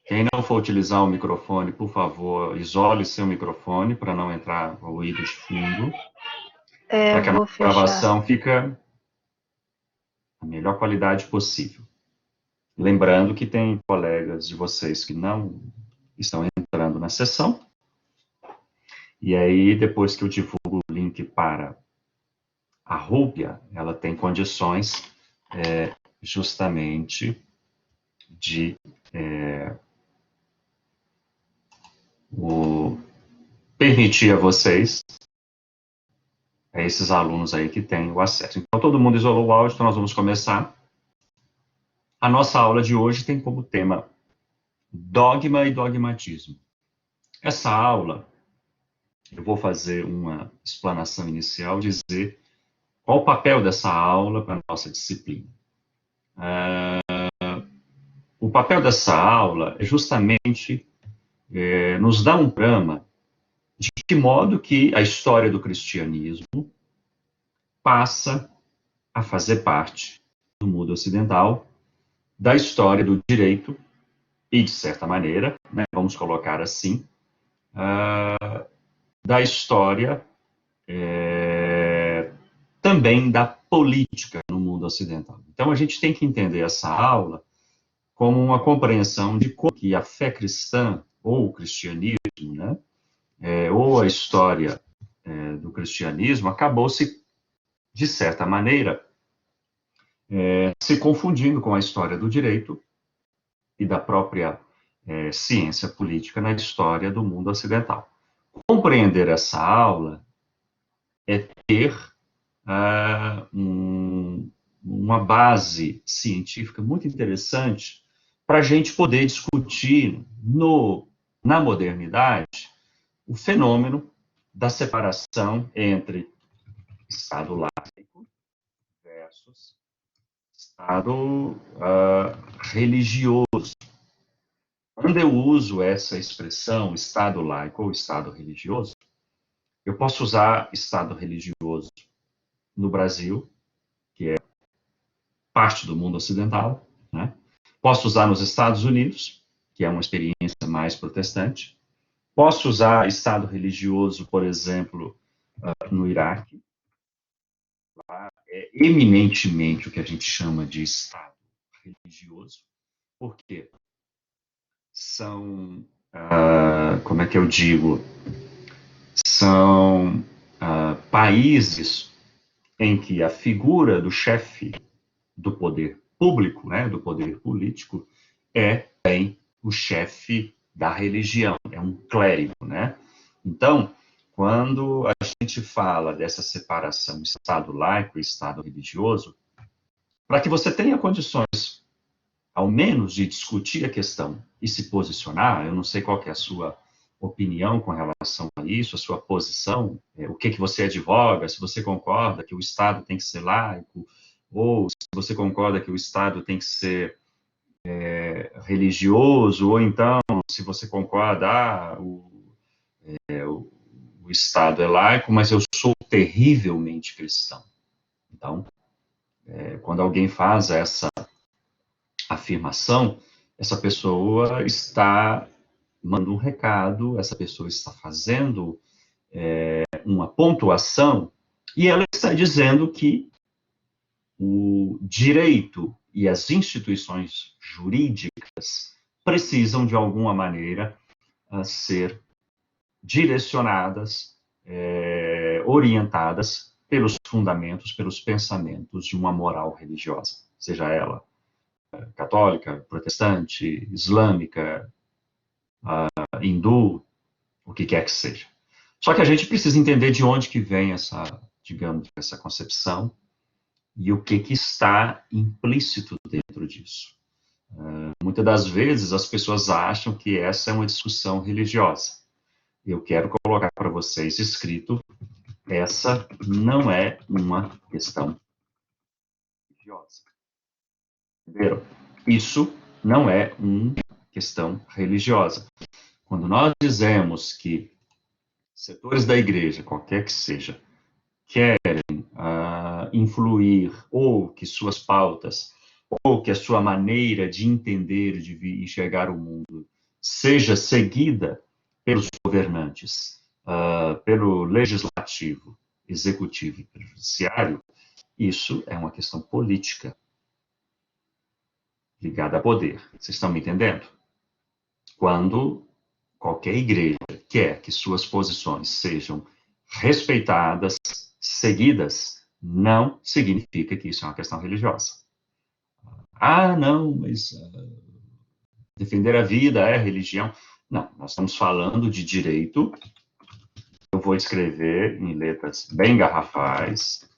Quem não for utilizar o microfone, por favor, isole seu microfone para não entrar ruído de fundo, para É, que a vou nossa fechar. gravação fique a melhor qualidade possível. Lembrando que tem colegas de vocês que não estão entrando na sessão, e aí depois que eu divulgo o link para a Rúbia, ela tem condições justamente de permitir a vocês, a esses alunos aí que têm o acesso. Então, todo mundo isolou o áudio, então nós vamos começar. A nossa aula de hoje tem como tema dogma e dogmatismo. Essa aula, eu vou fazer uma explanação inicial, dizer qual o papel dessa aula para a nossa disciplina. O papel dessa aula é justamente nos dar um trama de que modo que a história do cristianismo passa a fazer parte do mundo ocidental, da história do direito e, de certa maneira, né, vamos colocar assim, da história também da política no mundo ocidental. Então, a gente tem que entender essa aula como uma compreensão de como que a fé cristã, ou o cristianismo, né, ou a história do cristianismo, acabou se, de certa maneira, se confundindo com a história do direito e da própria ciência política na história do mundo ocidental. Compreender essa aula é ter uma base científica muito interessante para a gente poder discutir na modernidade o fenômeno da separação entre Estado laico versus Estado religioso. Quando eu uso essa expressão Estado laico ou Estado religioso, eu posso usar Estado religioso no Brasil, que é parte do mundo ocidental, né? Posso usar nos Estados Unidos, que é uma experiência mais protestante. Posso usar Estado religioso, por exemplo, no Iraque. É eminentemente o que a gente chama de Estado religioso, porque são, como é que eu digo, são países em que a figura do chefe do poder público, né, do poder político, é bem o chefe da religião, é um clérigo, né? Então, quando a gente fala dessa separação Estado laico e Estado religioso, para que você tenha condições, ao menos, de discutir a questão e se posicionar, eu não sei qual é a sua opinião com relação a isso, a sua posição, o que você advoga, se você concorda que o Estado tem que ser laico, ou se você concorda que o Estado tem que ser religioso, ou então, se você concorda, o Estado é laico, mas eu sou terrivelmente cristão. Então, quando alguém faz essa afirmação, essa pessoa está mandando um recado, essa pessoa está fazendo uma pontuação e ela está dizendo que o direito e as instituições jurídicas precisam, de alguma maneira, ser direcionadas, orientadas pelos fundamentos, pelos pensamentos de uma moral religiosa, seja ela católica, protestante, islâmica, hindu, o que quer que seja. Só que a gente precisa entender de onde que vem essa, digamos, essa concepção e o que está implícito dentro disso. Muitas das vezes as pessoas acham que essa é uma discussão religiosa. Eu quero colocar para vocês escrito, essa não é uma questão religiosa. Entenderam? Isso não é uma questão religiosa. Quando nós dizemos que setores da igreja, qualquer que seja, querem influir, ou que suas pautas, ou que a sua maneira de entender, de enxergar o mundo seja seguida pelos governantes, pelo legislativo, executivo e judiciário, isso é uma questão política ligada a poder. Vocês estão me entendendo? Quando qualquer igreja quer que suas posições sejam respeitadas, seguidas, não significa que isso é uma questão religiosa. Ah, não, mas defender a vida é religião. Não, nós estamos falando de direito. Eu vou escrever em letras bem garrafais,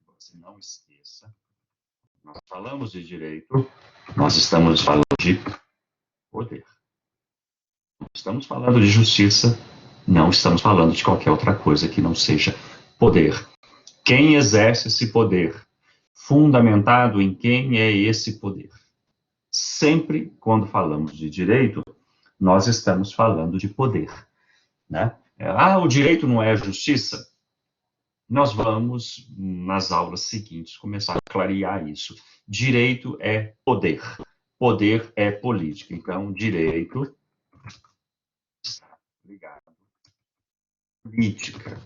você não esqueça. Nós falamos de direito, nós estamos falando de poder. Estamos falando de justiça, não estamos falando de qualquer outra coisa que não seja poder. Quem exerce esse poder? Fundamentado em quem é esse poder? Sempre, quando falamos de direito, nós estamos falando de poder, né? Ah, o direito não é a justiça? Nós vamos, nas aulas seguintes, começar a clarear isso. Direito é poder. Poder é política. Então, direito está ligado à política.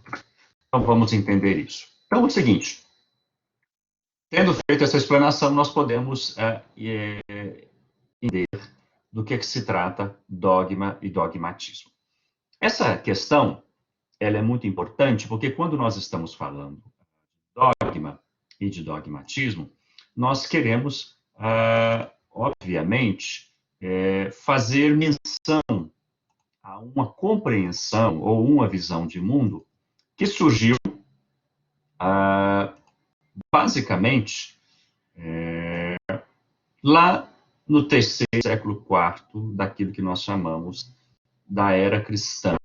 Então, vamos entender isso. Então, é o seguinte. Tendo feito essa explanação, nós podemos entender do que se trata dogma e dogmatismo. Essa questão ela é muito importante porque quando nós estamos falando de dogma e de dogmatismo, nós queremos, obviamente, fazer menção a uma compreensão ou uma visão de mundo que surgiu basicamente lá no terceiro século quarto daquilo que nós chamamos da era cristã.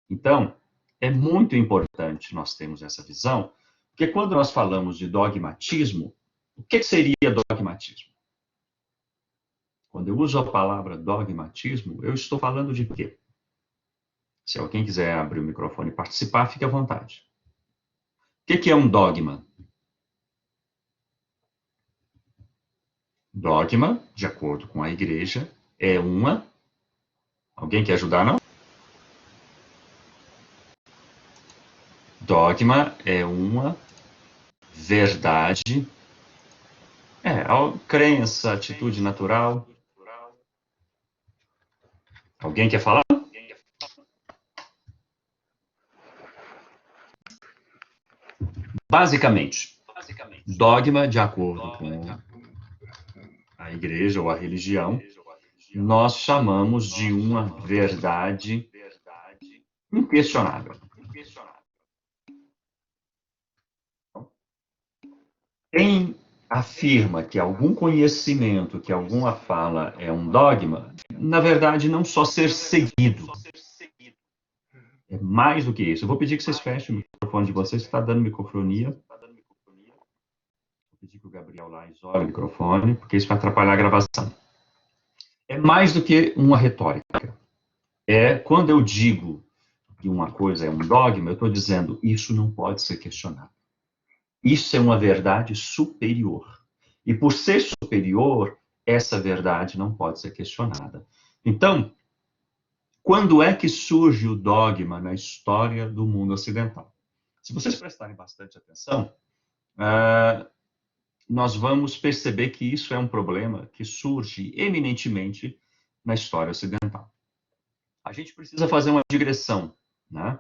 Então, é muito importante nós termos essa visão, porque quando nós falamos de dogmatismo, o que seria dogmatismo? Quando eu uso a palavra dogmatismo, eu estou falando de quê? Se alguém quiser abrir o microfone e participar, fique à vontade. O que é um dogma? Dogma, de acordo com a igreja, é uma... Alguém quer ajudar, não? Dogma é uma verdade, a crença, atitude natural. Alguém quer falar? Basicamente, dogma, de acordo com a igreja ou a religião, nós chamamos de uma verdade inquestionável. Quem afirma que algum conhecimento, que alguma fala é um dogma, na verdade, não só ser seguido. É mais do que isso. Eu vou pedir que vocês fechem o microfone de vocês, que está dando microfonia. Vou pedir que o Gabriel lá isole o microfone, porque isso vai atrapalhar a gravação. É mais do que uma retórica. Quando eu digo que uma coisa é um dogma, eu estou dizendo isso não pode ser questionado. Isso é uma verdade superior. E por ser superior, essa verdade não pode ser questionada. Então, quando é que surge o dogma na história do mundo ocidental? Se vocês prestarem bastante atenção, nós vamos perceber que isso é um problema que surge eminentemente na história ocidental. A gente precisa fazer uma digressão, né?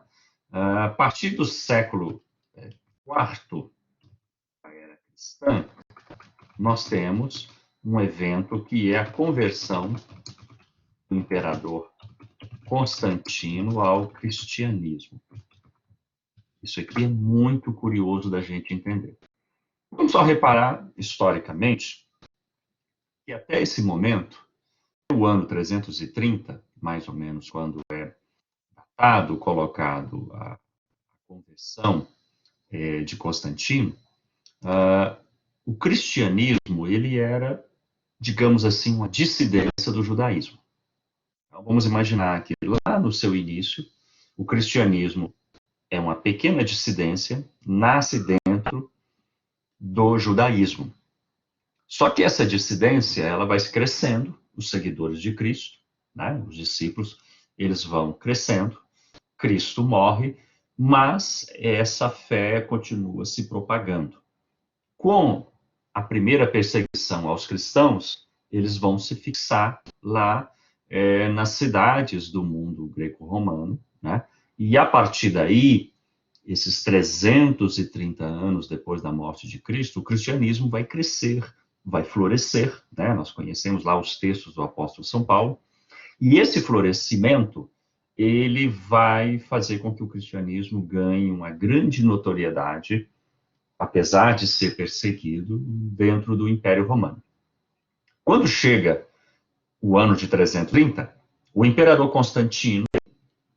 A partir do século IV da era cristã, nós temos um evento que é a conversão do imperador Constantino ao cristianismo. Isso aqui é muito curioso da gente entender. Vamos só reparar, historicamente, que até esse momento, no ano 330, mais ou menos, quando é datado, colocado a conversão de Constantino, o cristianismo ele era, digamos assim, uma dissidência do judaísmo. Então, vamos imaginar que lá no seu início, o cristianismo é uma pequena dissidência, nasce dentro do judaísmo. Só que essa dissidência ela vai crescendo, os seguidores de Cristo, né? Os discípulos, eles vão crescendo, Cristo morre, mas essa fé continua se propagando. Com a primeira perseguição aos cristãos, eles vão se fixar lá nas cidades do mundo greco-romano, né? E a partir daí, esses 330 anos depois da morte de Cristo, o cristianismo vai crescer, vai florescer, né? Nós conhecemos lá os textos do apóstolo São Paulo, e esse florescimento, ele vai fazer com que o cristianismo ganhe uma grande notoriedade, apesar de ser perseguido dentro do Império Romano. Quando chega o ano de 330, o imperador Constantino,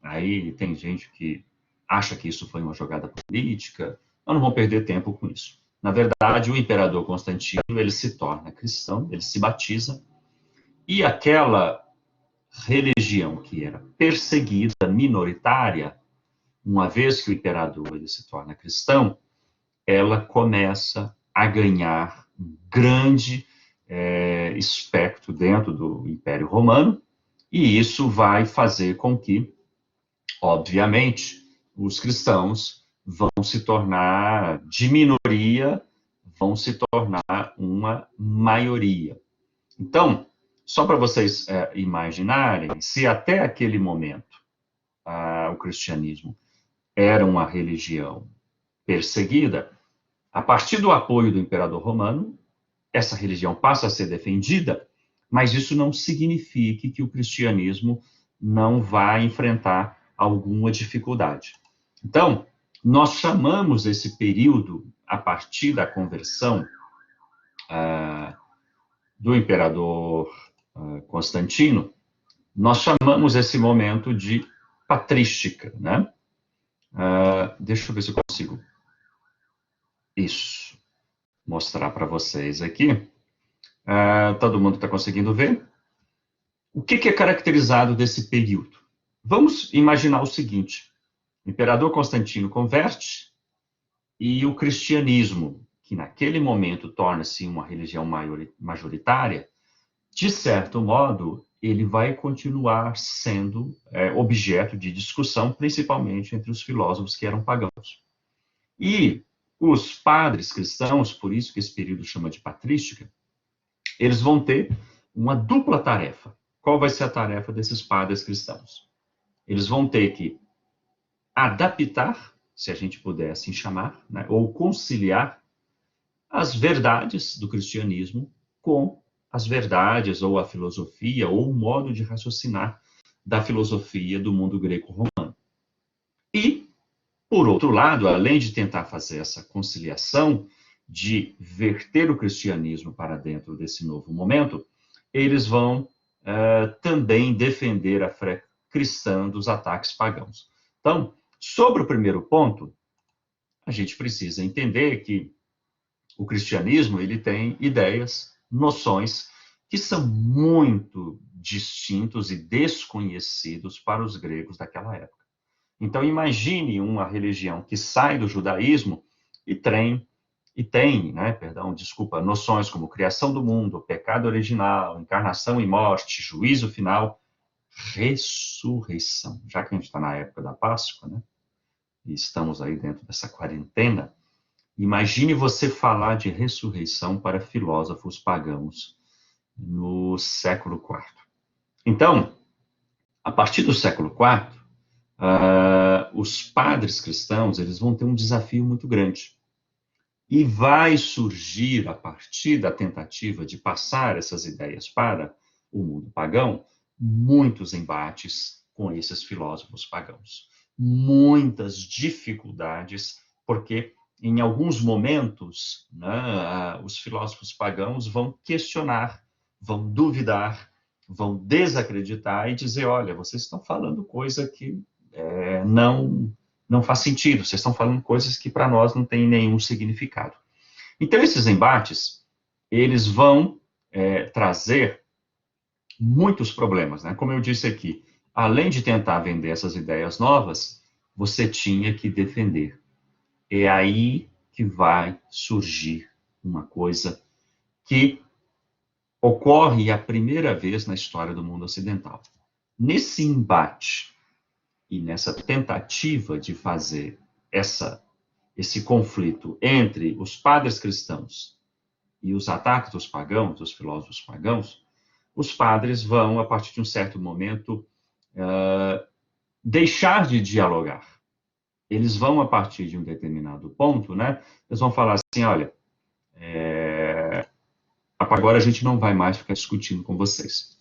aí tem gente que acha que isso foi uma jogada política, nós não vamos perder tempo com isso. Na verdade, o imperador Constantino, ele se torna cristão, ele se batiza, e aquela religião que era perseguida, minoritária, uma vez que o imperador ele se torna cristão, ela começa a ganhar um grande espectro dentro do Império Romano, e isso vai fazer com que, obviamente, os cristãos vão se tornar de minoria, vão se tornar uma maioria. Então, só para vocês imaginarem, se até aquele momento o cristianismo era uma religião perseguida, a partir do apoio do imperador romano, essa religião passa a ser defendida, mas isso não significa que o cristianismo não vai enfrentar alguma dificuldade. Então, nós chamamos esse período, a partir da conversão do imperador Constantino, nós chamamos esse momento de patrística, né? Deixa eu ver se eu consigo mostrar para vocês aqui. Todo mundo está conseguindo ver? O que é caracterizado desse período? Vamos imaginar o seguinte: o imperador Constantino converte e o cristianismo, que naquele momento torna-se uma religião majoritária, de certo modo, ele vai continuar sendo objeto de discussão, principalmente entre os filósofos que eram pagãos. E os padres cristãos, por isso que esse período chama de patrística, eles vão ter uma dupla tarefa. Qual vai ser a tarefa desses padres cristãos? Eles vão ter que adaptar, se a gente puder assim chamar, né, ou conciliar as verdades do cristianismo com as verdades ou a filosofia ou o modo de raciocinar da filosofia do mundo greco-romano. E, por outro lado, além de tentar fazer essa conciliação, de verter o cristianismo para dentro desse novo momento, eles vão também defender a fé cristã dos ataques pagãos. Então, sobre o primeiro ponto, a gente precisa entender que o cristianismo ele tem ideias, noções que são muito distintos e desconhecidos para os gregos daquela época. Então, imagine uma religião que sai do judaísmo e tem, noções como criação do mundo, pecado original, encarnação e morte, juízo final, ressurreição. Já que a gente está na época da Páscoa, né? E estamos aí dentro dessa quarentena, imagine você falar de ressurreição para filósofos pagãos no século IV. Então, a partir do século IV, os padres cristãos eles vão ter um desafio muito grande. E vai surgir, a partir da tentativa de passar essas ideias para o mundo pagão, muitos embates com esses filósofos pagãos. Muitas dificuldades, porque em alguns momentos, né, os filósofos pagãos vão questionar, vão duvidar, vão desacreditar e dizer, olha, vocês estão falando coisa que não faz sentido, vocês estão falando coisas que para nós não tem nenhum significado. Então, esses embates, eles vão trazer muitos problemas, né? Como eu disse aqui, além de tentar vender essas ideias novas, você tinha que defender. É aí que vai surgir uma coisa que ocorre a primeira vez na história do mundo ocidental. Nesse embate e nessa tentativa de fazer esse conflito entre os padres cristãos e os ataques dos pagãos, dos filósofos pagãos, os padres vão, a partir de um certo momento, deixar de dialogar. Eles vão, a partir de um determinado ponto, né, eles vão falar assim, olha, agora a gente não vai mais ficar discutindo com vocês.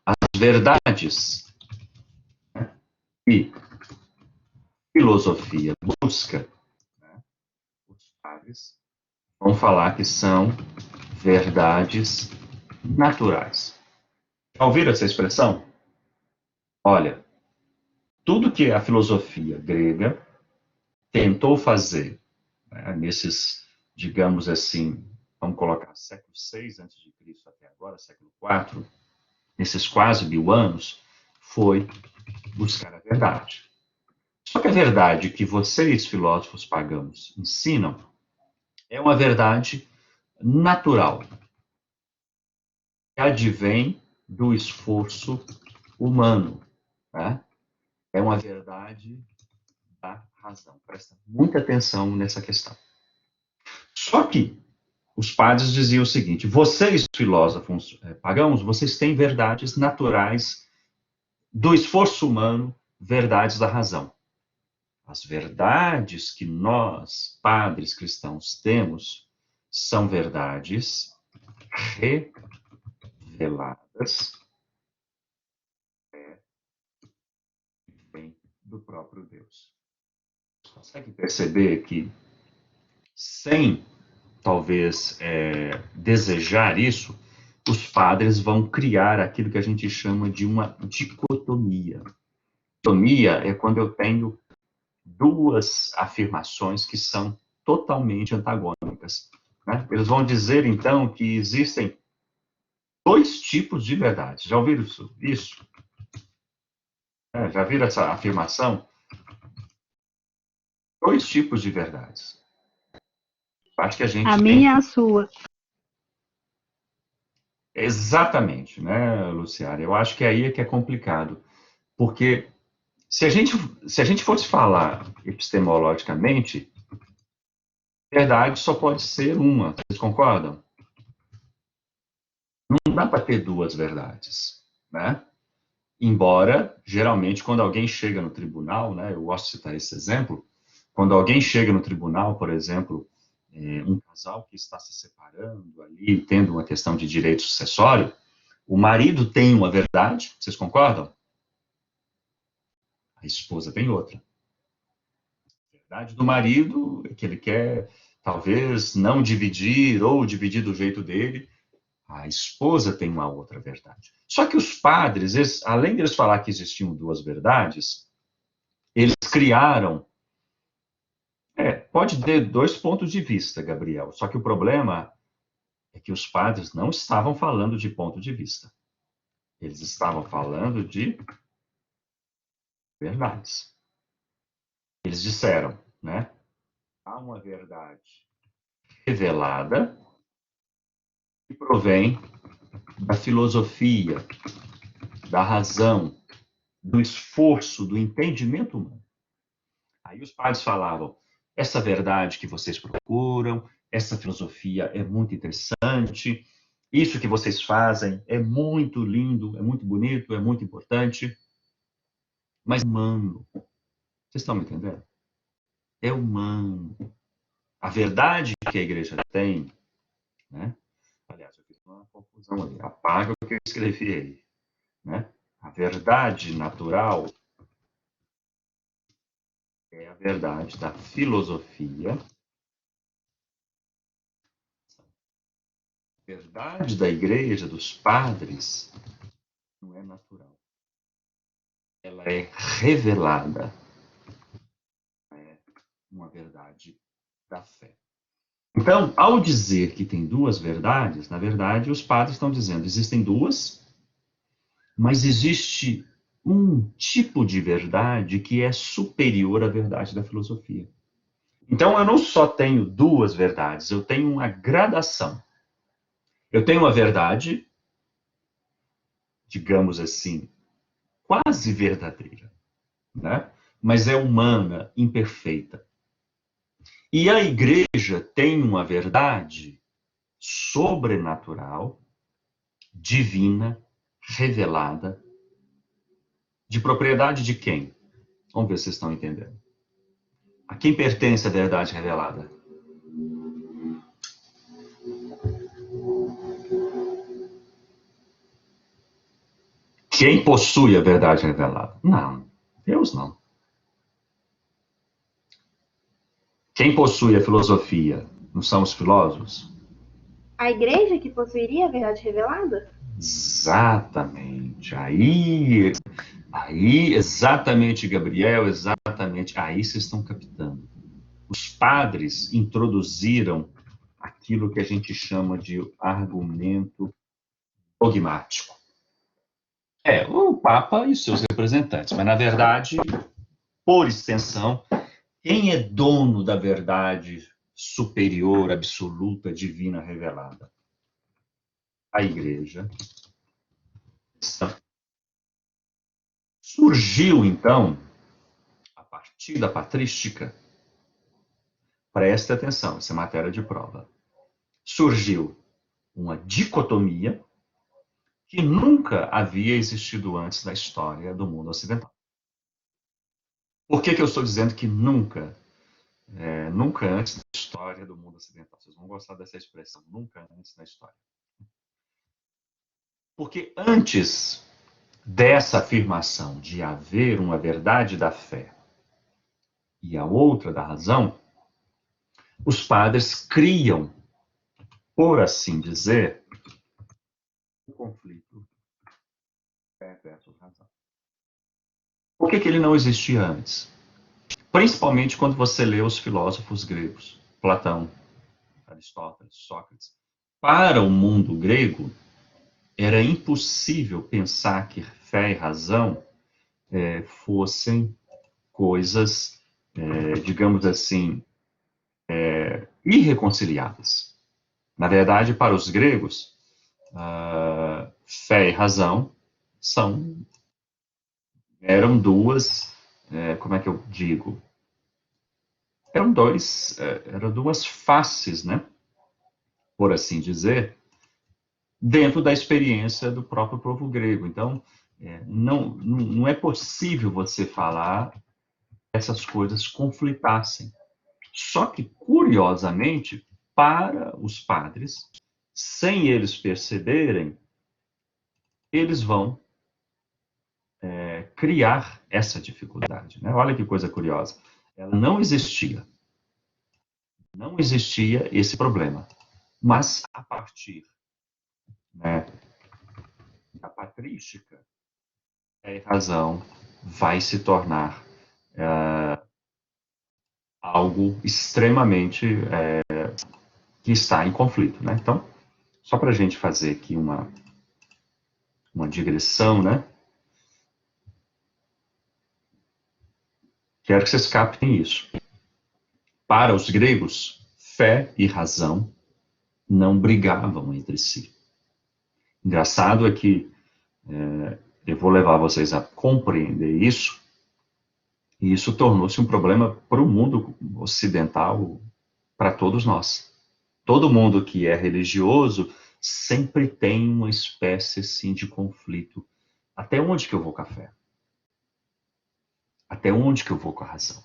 As verdades, né, que filosofia busca, né, os padres vão falar que são verdades naturais. Já ouviram essa expressão? Olha, tudo que a filosofia grega tentou fazer, né, nesses, digamos assim, vamos colocar século VI a.C. até agora, século IV, nesses quase 1000 anos, foi buscar a verdade. Só que a verdade que vocês, filósofos pagãos, ensinam é uma verdade natural, que advém do esforço humano. Né? É uma verdade da razão. Presta muita atenção nessa questão. Só que os padres diziam o seguinte: vocês, filósofos pagãos, vocês têm verdades naturais do esforço humano, verdades da razão. As verdades que nós, padres cristãos, temos são verdades reveladas do próprio Deus. Você consegue perceber que, sem talvez desejar isso, os padres vão criar aquilo que a gente chama de uma dicotomia. Dicotomia é quando eu tenho duas afirmações que são totalmente antagônicas. Né? Eles vão dizer, então, que existem dois tipos de verdade. Já ouviram isso? Já viram essa afirmação? Dois tipos de verdades. Acho que a gente A tem. minha e a sua. Exatamente, né, Luciana? Eu acho que aí é que é complicado. Porque se a gente fosse falar epistemologicamente, verdade só pode ser uma. Vocês concordam? Não dá para ter duas verdades, né? Embora, geralmente, quando alguém chega no tribunal, né, eu gosto de citar esse exemplo, quando alguém chega no tribunal, por exemplo, um casal que está se separando ali, tendo uma questão de direito sucessório, o marido tem uma verdade, vocês concordam? A esposa tem outra. A verdade do marido é que ele quer, talvez, não dividir ou dividir do jeito dele. A esposa tem uma outra verdade. Só que os padres, além de eles falar que existiam duas verdades, eles criaram. Pode ter dois pontos de vista, Gabriel. Só que o problema é que os padres não estavam falando de ponto de vista. Eles estavam falando de verdades. Eles disseram, né? Há uma verdade revelada que provém da filosofia, da razão, do esforço, do entendimento humano. Aí os padres falavam: essa verdade que vocês procuram, essa filosofia é muito interessante, isso que vocês fazem é muito lindo, é muito bonito, é muito importante, mas é humano. Vocês estão me entendendo? É humano. A verdade que a igreja tem, né? Aliás, eu fiz uma confusão ali. Apaga o que eu escrevi aí, né? A verdade natural é a verdade da filosofia. A verdade da igreja, dos padres, não é natural. Ela é revelada. É uma verdade da fé. Então, ao dizer que tem duas verdades, na verdade, os padres estão dizendo: existem duas, mas existe um tipo de verdade que é superior à verdade da filosofia. Então, eu não só tenho duas verdades, eu tenho uma gradação. Eu tenho uma verdade, digamos assim, quase verdadeira, né? Mas é humana, imperfeita. E a igreja tem uma verdade sobrenatural, divina, revelada, de propriedade de quem? Vamos ver se vocês estão entendendo. A quem pertence a verdade revelada? Quem possui a verdade revelada? Não, Deus não. Quem possui a filosofia? Não são os filósofos? A igreja que possuiria a verdade revelada? Exatamente. Aí, exatamente, Gabriel, exatamente. Aí vocês estão captando. Os padres introduziram aquilo que a gente chama de argumento dogmático. É, o Papa e os seus representantes, mas na verdade, por extensão, quem é dono da verdade superior, absoluta, divina, revelada? A Igreja. Surgiu, então, a partir da patrística, preste atenção, isso é matéria de prova, surgiu uma dicotomia que nunca havia existido antes na história do mundo ocidental. Por que eu estou dizendo que nunca? Nunca antes na história do mundo ocidental. Vocês vão gostar dessa expressão, nunca antes na história. Porque antes dessa afirmação de haver uma verdade da fé e a outra da razão, os padres criam, por assim dizer, o conflito fé versus razão. Por que ele não existia antes? Principalmente quando você lê os filósofos gregos, Platão, Aristóteles, Sócrates. Para o mundo grego, era impossível pensar que fé e razão fossem coisas, digamos assim, irreconciliáveis. Na verdade, para os gregos, fé e razão eram duas, como é que eu digo? Eram duas faces, né? Por assim dizer, dentro da experiência do próprio povo grego. Então, não é possível você falar que essas coisas conflitassem. Só que, curiosamente, para os padres, sem eles perceberem, eles vão criar essa dificuldade. Né? Olha que coisa curiosa. Ela não existia. Não existia esse problema. Mas, a partir, né, da patrística, a razão vai se tornar algo extremamente que está em conflito. Né? Então, só para a gente fazer aqui uma digressão, né? Quero que vocês captem isso. Para os gregos, fé e razão não brigavam entre si. Engraçado é que eu vou levar vocês a compreender isso, e isso tornou-se um problema para o mundo ocidental, para todos nós. Todo mundo que é religioso sempre tem uma espécie assim, de conflito. Até onde que eu vou com a fé? Até onde que eu vou com a razão?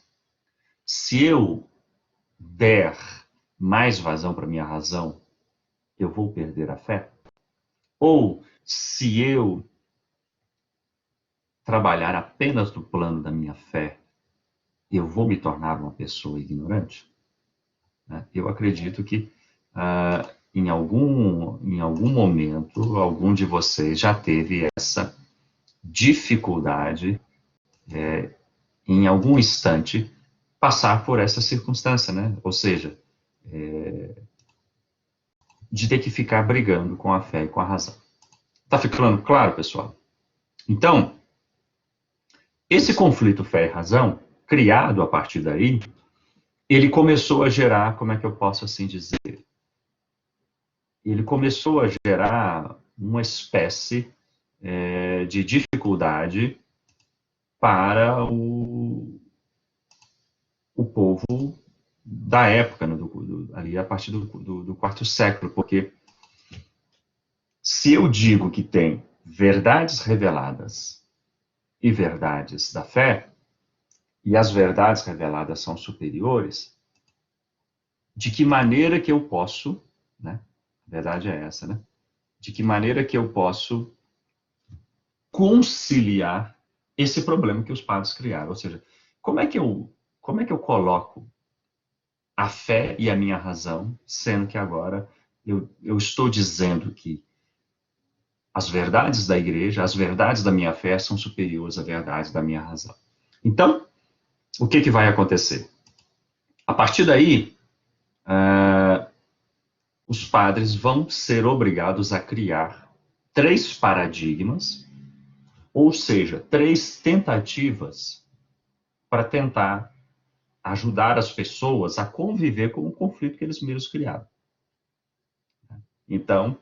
Se eu der mais vazão para minha razão, eu vou perder a fé? Ou se eu trabalhar apenas no plano da minha fé, eu vou me tornar uma pessoa ignorante? Eu acredito que em algum momento, algum de vocês já teve essa dificuldade, em algum instante, passar por essa circunstância, né? Ou seja, de ter que ficar brigando com a fé e com a razão. Tá ficando claro, pessoal? Então, esse conflito fé e razão, criado a partir daí, ele começou a gerar, como é que eu posso assim dizer? Ele começou a gerar uma espécie de dificuldade para o povo da época, né, ali a partir do quarto século, porque se eu digo que tem verdades reveladas e verdades da fé, e as verdades reveladas são superiores, de que maneira que eu posso, né? A verdade é essa, né? De que maneira que eu posso conciliar esse problema que os padres criaram? Ou seja, como é que eu coloco a fé e a minha razão, sendo que agora eu estou dizendo que as verdades da igreja, as verdades da minha fé são superiores às verdades da minha razão. Então, o que, que vai acontecer? A partir daí, os padres vão ser obrigados a criar 3 paradigmas, ou seja, 3 tentativas para tentar ajudar as pessoas a conviver com o conflito que eles mesmos criaram. Então,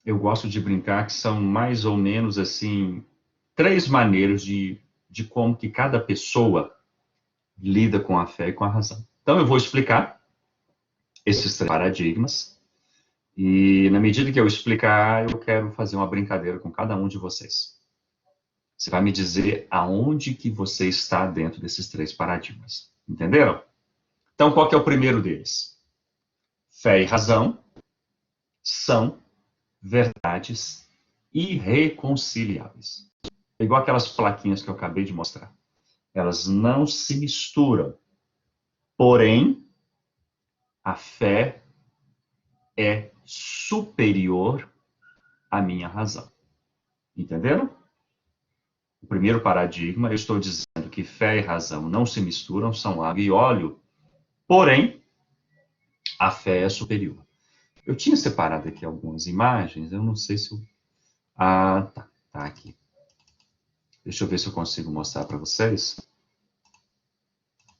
eu gosto de brincar que são mais ou menos assim 3 maneiras de como que cada pessoa lida com a fé e com a razão. Então, eu vou explicar esses 3 paradigmas e, na medida que eu explicar, eu quero fazer uma brincadeira com cada um de vocês. Você vai me dizer aonde que você está dentro desses 3 paradigmas. Entenderam? Então, qual que é o primeiro deles? Fé e razão são verdades irreconciliáveis. É igual aquelas plaquinhas que eu acabei de mostrar. Elas não se misturam. Porém, a fé é superior à minha razão. Entenderam? O primeiro paradigma, eu estou dizendo que fé e razão não se misturam, são água e óleo, porém, a fé é superior. Eu tinha separado aqui algumas imagens, eu não sei se eu... Ah, tá aqui. Deixa eu ver se eu consigo mostrar para vocês.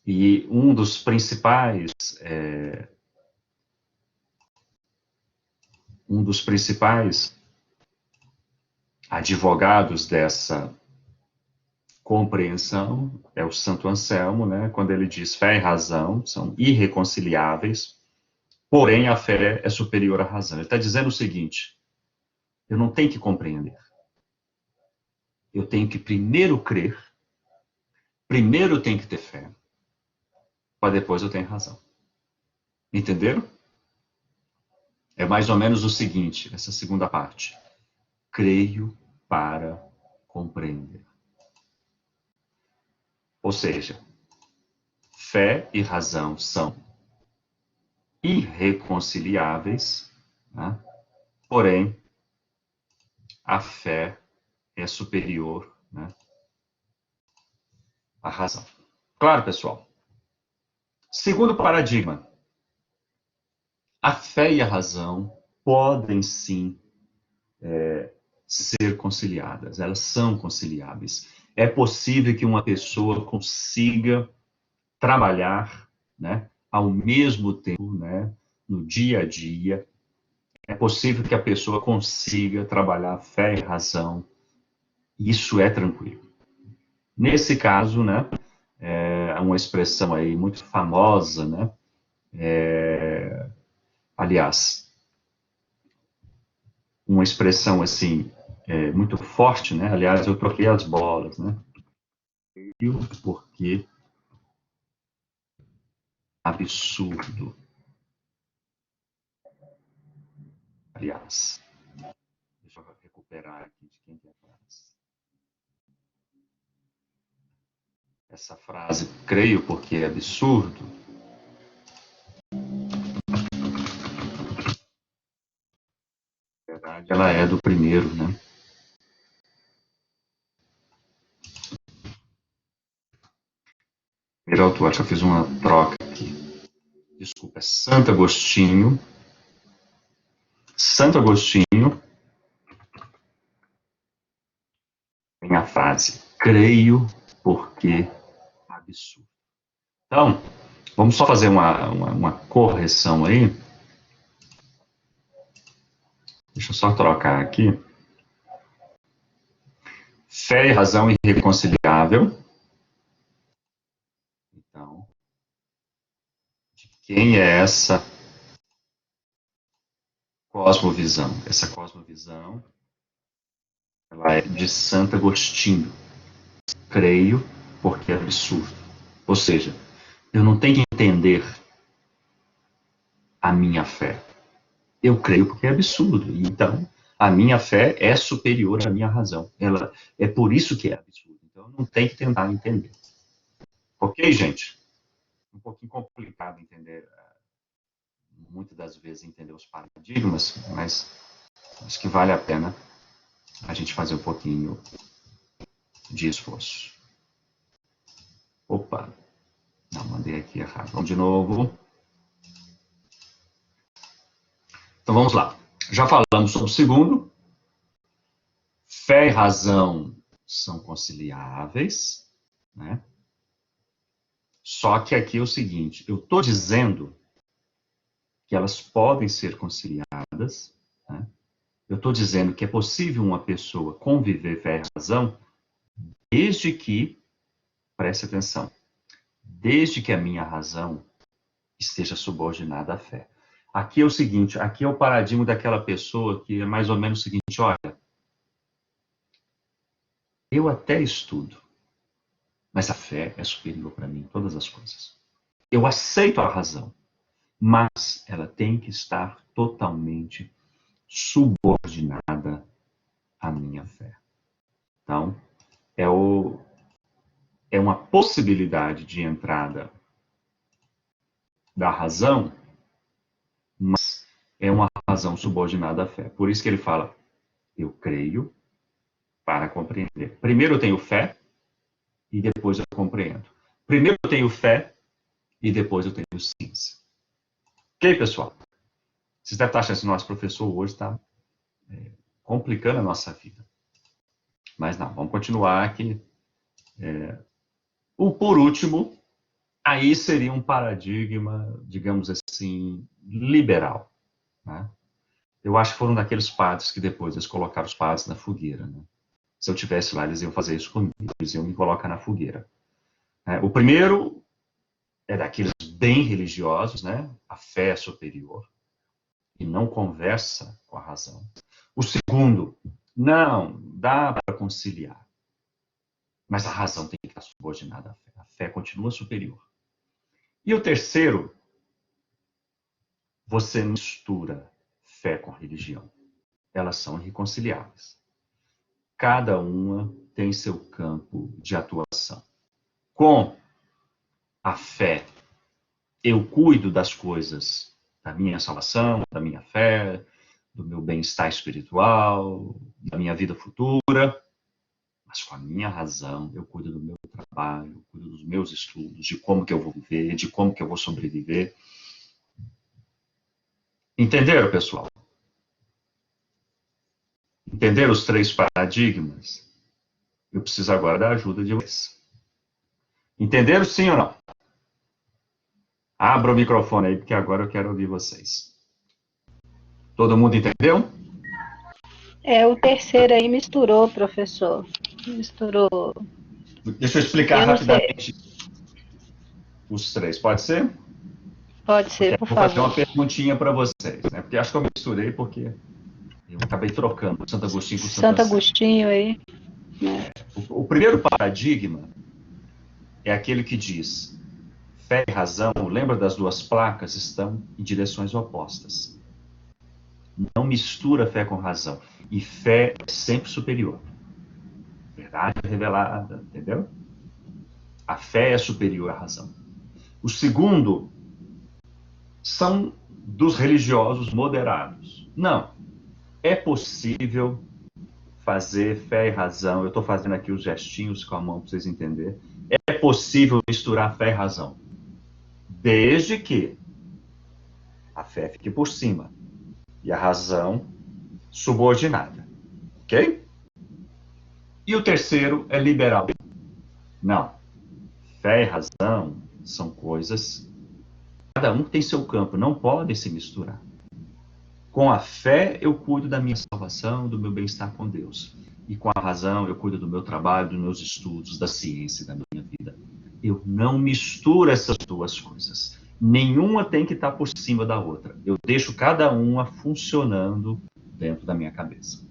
E um dos principais advogados dessa compreensão é o Santo Anselmo, né? Quando ele diz fé e razão são irreconciliáveis, porém a fé é superior à razão. Ele está dizendo o seguinte: eu não tenho que compreender, eu tenho que primeiro crer, primeiro eu tenho que ter fé, para depois eu ter razão. Entenderam? É mais ou menos o seguinte, essa segunda parte. Creio para compreender. Ou seja, fé e razão são irreconciliáveis, né? Porém, a fé é superior, né, à razão. Claro, pessoal? Segundo paradigma, a fé e a razão podem sim ser conciliadas, elas são conciliáveis. É possível que uma pessoa consiga trabalhar, né, ao mesmo tempo, né, no dia a dia. É possível que a pessoa consiga trabalhar fé e razão. Isso é tranquilo. Nesse caso, né, é uma expressão aí muito famosa, né, aliás, uma expressão assim muito forte, né? Aliás, eu troquei as bolas, né? Porque absurdo. Aliás, deixa eu recuperar aqui de quem que é a frase. Essa frase, creio porque é absurdo. Na verdade, ela é do primeiro, né? Primeiro autor, acho que eu fiz uma troca aqui. Desculpa, é Santo Agostinho. Santo Agostinho tem a frase, creio porque absurdo. Então, vamos só fazer uma correção aí. Deixa eu só trocar aqui. Fé e razão irreconciliável. Então, de quem é essa cosmovisão? Essa cosmovisão, ela é de Santo Agostinho. Creio porque é absurdo. Ou seja, eu não tenho que entender a minha fé. Eu creio porque é absurdo. Então, a minha fé é superior à minha razão. Ela é por isso que é absurdo. Então, não tem que tentar entender. Ok, gente? Um pouquinho complicado entender, muitas das vezes, entender os paradigmas, mas acho que vale a pena a gente fazer um pouquinho de esforço. Opa, não, mandei aqui errado. Vamos de novo. Então vamos lá. Já falamos sobre o segundo. Fé e razão são conciliáveis, né? Só que aqui é o seguinte, eu estou dizendo que elas podem ser conciliadas, né? Eu estou dizendo que é possível uma pessoa conviver fé e razão desde que, preste atenção, desde que a minha razão esteja subordinada à fé. Aqui é o seguinte, aqui é o paradigma daquela pessoa que é mais ou menos o seguinte, olha, eu até estudo, mas a fé é superior para mim em todas as coisas. Eu aceito a razão, mas ela tem que estar totalmente subordinada à minha fé. Então, é uma possibilidade de entrada da razão, mas é uma razão subordinada à fé. Por isso que ele fala, eu creio para compreender. Primeiro eu tenho fé e depois eu compreendo. Primeiro eu tenho fé e depois eu tenho ciência. Ok, pessoal? Vocês devem estar achando que o nosso professor hoje está complicando a nossa vida. Mas não, vamos continuar aqui. O por último, aí seria um paradigma, digamos assim, liberal. Né? Eu acho que foram daqueles padres que depois eles colocaram os padres na fogueira. Né? Se eu tivesse lá, eles iam fazer isso comigo, eles iam me colocar na fogueira. O primeiro é daqueles bem religiosos, né? A fé é superior e não conversa com a razão. O segundo, não, dá para conciliar, mas a razão tem que estar subordinada à fé. A fé continua superior. E o terceiro, você mistura fé com religião. Elas são irreconciliáveis. Cada uma tem seu campo de atuação. Com a fé, eu cuido das coisas da minha salvação, da minha fé, do meu bem-estar espiritual, da minha vida futura, mas com a minha razão, eu cuido do meu trabalho, eu cuido dos meus estudos, de como que eu vou viver, de como que eu vou sobreviver. Entenderam, pessoal? Entenderam os três paradigmas? Eu preciso agora da ajuda de vocês. Entenderam sim ou não? Abra o microfone aí, porque agora eu quero ouvir vocês. Todo mundo entendeu? O terceiro aí misturou, professor. Misturou. Deixa eu explicar rapidamente os três, pode ser? Pode ser, por favor. Vou fazer uma perguntinha para vocês, né? Porque acho que eu misturei porque eu acabei trocando Santo Agostinho com Santo Agostinho aí. Né? O primeiro paradigma é aquele que diz fé e razão, lembra das duas placas, estão em direções opostas. Não mistura fé com razão. E fé é sempre superior. Verdade revelada, entendeu? A fé é superior à razão. O segundo são dos religiosos moderados. Não. É possível fazer fé e razão. Eu estou fazendo aqui os gestinhos com a mão para vocês entenderem. É possível misturar fé e razão. Desde que a fé fique por cima e a razão subordinada. Ok? E o terceiro é liberal. Não. Fé e razão são coisas. Cada um tem seu campo, não podem se misturar. Com a fé, eu cuido da minha salvação, do meu bem-estar com Deus. e com a razão eu cuido do meu trabalho, dos meus estudos, da ciência, da minha vida. Eu não misturo essas duas coisas. Nenhuma tem que estar por cima da outra. Eu deixo cada uma funcionando dentro da minha cabeça.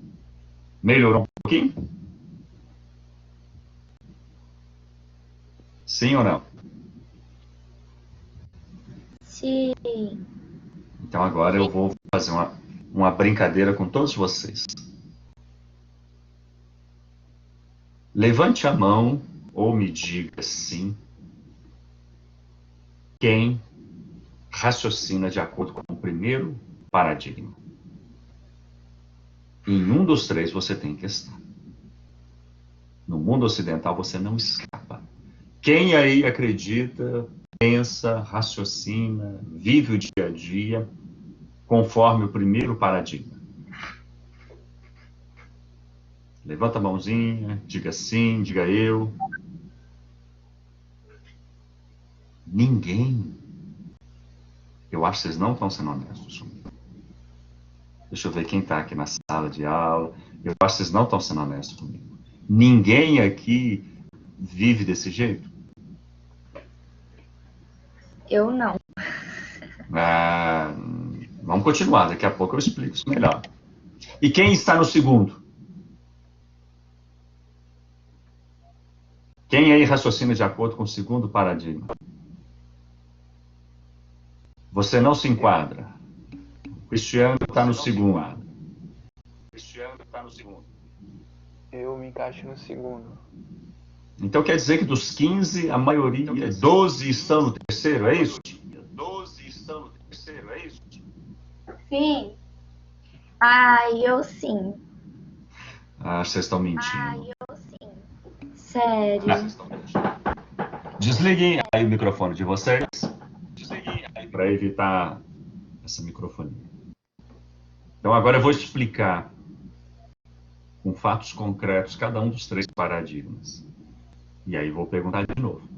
Melhorou um pouquinho? Sim ou não? Sim. Então agora eu vou fazer uma brincadeira com todos vocês. Levante a mão ou me diga sim quem raciocina de acordo com o primeiro paradigma. Em um dos três você tem que estar. No mundo ocidental você não escapa. Quem aí acredita, pensa, raciocina, vive o dia a dia conforme o primeiro paradigma? Levanta a mãozinha, diga sim, diga eu. Ninguém. Eu acho que vocês não estão sendo honestos comigo. Deixa eu ver quem está aqui na sala de aula. Eu acho que vocês não estão sendo honestos comigo. Ninguém aqui vive desse jeito? Eu não. Vamos continuar, daqui a pouco eu explico isso melhor. E quem está no segundo? Quem aí raciocina de acordo com o segundo paradigma? Você não se enquadra. O Cristiano está no segundo. Eu me encaixo no segundo. Então quer dizer que dos 15, a maioria, 12 estão no terceiro, é isso? Sim. Eu sim. Vocês estão mentindo. Eu sim. Sério. Desliguem aí o microfone de vocês para evitar essa microfonia. Então agora eu vou explicar com fatos concretos cada um dos três paradigmas. E aí vou perguntar de novo.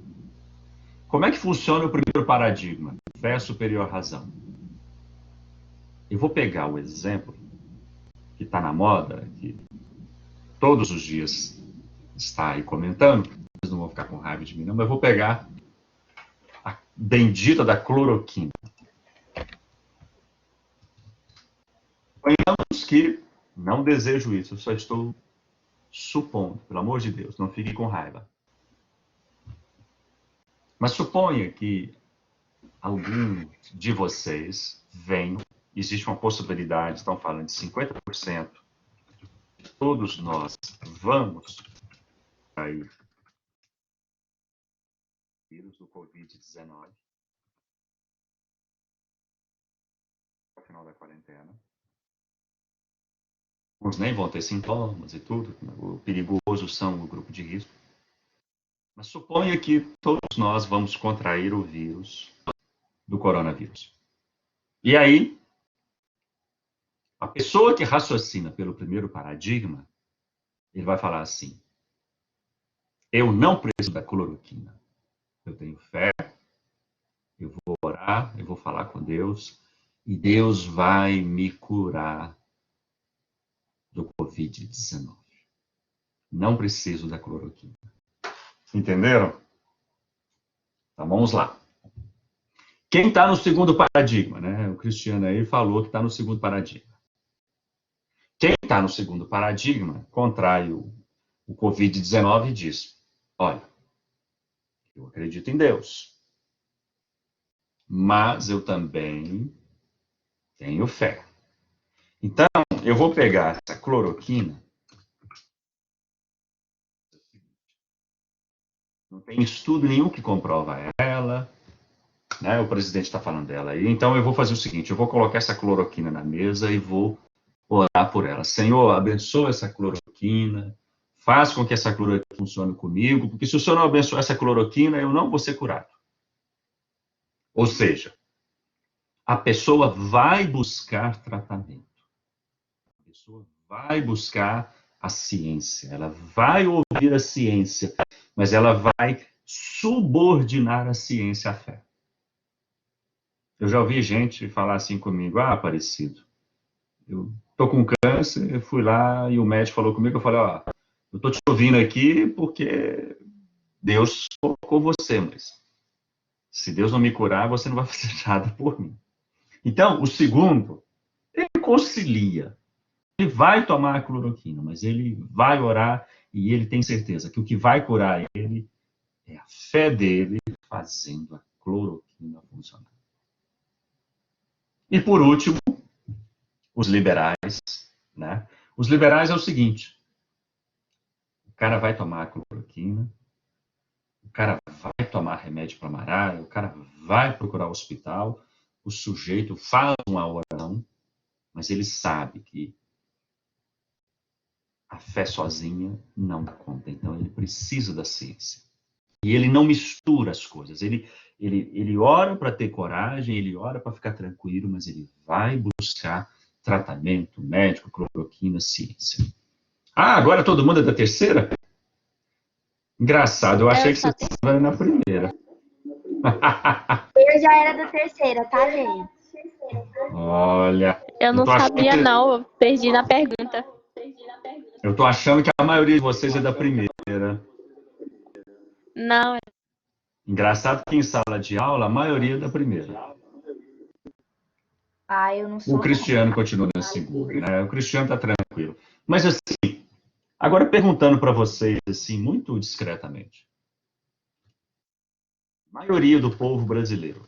Como é que funciona o primeiro paradigma? Fé superior à razão. Eu vou pegar o exemplo que está na moda, que todos os dias está aí comentando, vocês não vão ficar com raiva de mim não, mas eu vou pegar a bendita da cloroquina. Suponhamos que não desejo isso, eu só estou supondo, pelo amor de Deus, não fique com raiva. Mas suponha que algum de vocês venha, existe uma possibilidade, estão falando de 50%, todos nós vamos sair do vírus do Covid-19 ao final da quarentena. Uns nem vão ter sintomas e tudo, o perigoso são o grupo de risco. Mas suponha que todos nós vamos contrair o vírus do coronavírus. E aí, a pessoa que raciocina pelo primeiro paradigma, ele vai falar assim: eu não preciso da cloroquina. Eu tenho fé, eu vou orar, eu vou falar com Deus, e Deus vai me curar do Covid-19. Não preciso da cloroquina. Entenderam? Então vamos lá. Quem está no segundo paradigma, né? O Cristiano aí falou que está no segundo paradigma. Quem está no segundo paradigma contrai o Covid-19 e diz: olha, eu acredito em Deus, mas eu também tenho fé. Então, eu vou pegar essa cloroquina. Não tem estudo nenhum que comprova ela, né? O presidente está falando dela aí. Então, eu vou fazer o seguinte: eu vou colocar essa cloroquina na mesa e vou orar por ela. Senhor, abençoa essa cloroquina, faz com que essa cloroquina funcione comigo, porque se o Senhor não abençoar essa cloroquina, eu não vou ser curado. Ou seja, a pessoa vai buscar tratamento. A pessoa vai buscar a ciência, ela vai ouvir a ciência, mas ela vai subordinar a ciência à fé. Eu já ouvi gente falar assim comigo: Aparecido, eu estou com câncer, câncer, eu fui lá e o médico falou comigo, eu falei, ó, eu tô te ouvindo aqui porque Deus colocou você, mas se Deus não me curar, você não vai fazer nada por mim. Então, o segundo, ele concilia. Ele vai tomar a cloroquina, mas ele vai orar e ele tem certeza que o que vai curar ele é a fé dele fazendo a cloroquina funcionar. E por último, os liberais, né? Os liberais é o seguinte: o cara vai tomar a cloroquina, o cara vai tomar remédio para marar, o cara vai procurar o hospital, o sujeito faz uma oração, mas ele sabe que a fé sozinha não dá conta, então ele precisa da ciência. E ele não mistura as coisas. Ele ora para ter coragem, ele ora para ficar tranquilo, mas ele vai buscar tratamento médico, cloroquina, ciência. Ah, agora todo mundo é da terceira? Engraçado, eu achei que você estava na primeira. Eu já era da terceira, tá, gente? Olha. Eu não sabia, não. Eu perdi na pergunta. Eu tô achando que a maioria de vocês é da primeira. Não, Engraçado que em sala de aula, a maioria é da primeira. Ah, eu não sou. O Cristiano continua na segunda, né? O Cristiano tá tranquilo. Mas assim, agora perguntando para vocês, assim, muito discretamente. A maioria do povo brasileiro.